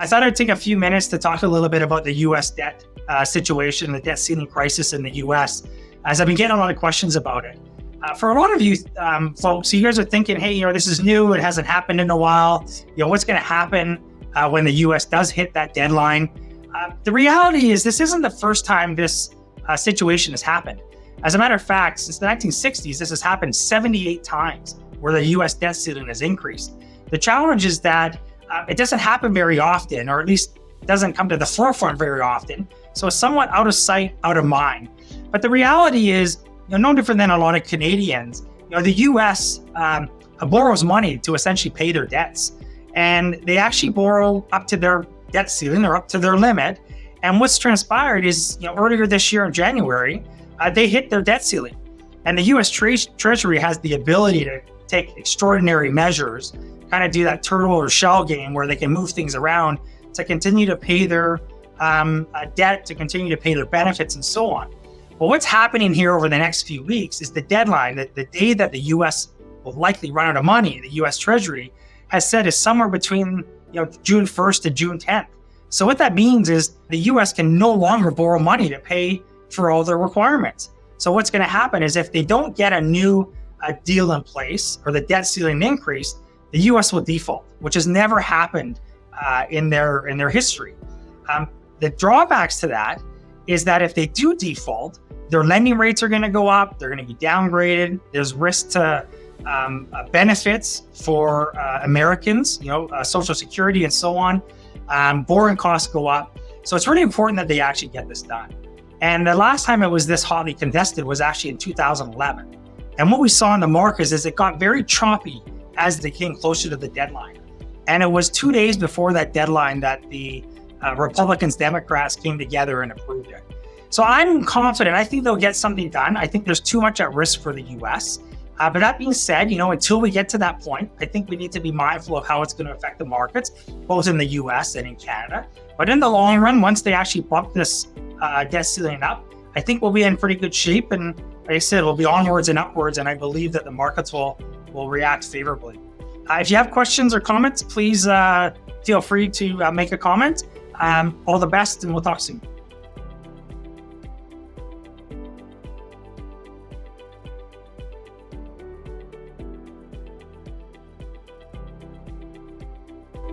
I thought I'd take a few minutes to talk a little bit about the U.S. debt situation, the debt ceiling crisis in the U.S., as I've been getting a lot of questions about it. For a lot of you folks, you guys are thinking, hey, this is new. It hasn't happened in a while. What's going to happen when the U.S. does hit that deadline? The reality is this isn't the first time this situation has happened. As a matter of fact, since the 1960s, this has happened 78 times where the U.S. debt ceiling has increased. The challenge is that it doesn't happen very often, or at least doesn't come to the forefront very often. So it's somewhat out of sight, out of mind. But the reality is, no different than a lot of Canadians, the U.S. Borrows money to essentially pay their debts. And they actually borrow up to their debt ceiling or up to their limit. And what's transpired is, earlier this year in January, they hit their debt ceiling. And the U.S. Treasury has the ability to take extraordinary measures, kind of do that turtle or shell game where they can move things around to continue to pay their debt, to continue to pay their benefits and so on. Well, what's happening here over the next few weeks is the deadline, that the day that the U.S. will likely run out of money, the U.S. Treasury has said is somewhere between June 1st to June 10th. So what that means is the U.S. can no longer borrow money to pay for all their requirements. So what's going to happen is if they don't get a new deal in place or the debt ceiling increase, the U.S. will default, which has never happened in their history. The drawbacks to that is that if they do default, their lending rates are going to go up. They're going to be downgraded. There's risk to benefits for Americans, Social Security and so on. Borrowing costs go up. So it's really important that they actually get this done. And the last time it was this hotly contested was actually in 2011. And what we saw in the markets is it got very choppy as they came closer to the deadline. And it was 2 days before that deadline that the Republicans, Democrats came together and approved it. So I'm confident. I think they'll get something done. I think there's too much at risk for the U.S. But that being said, until we get to that point, I think we need to be mindful of how it's going to affect the markets, both in the U.S. and in Canada. But in the long run, once they actually bump this debt ceiling up, I think we'll be in pretty good shape. And like I said, we'll be onwards and upwards. And I believe that the markets will react favorably. If you have questions or comments, please feel free to make a comment. All the best, and we'll talk soon.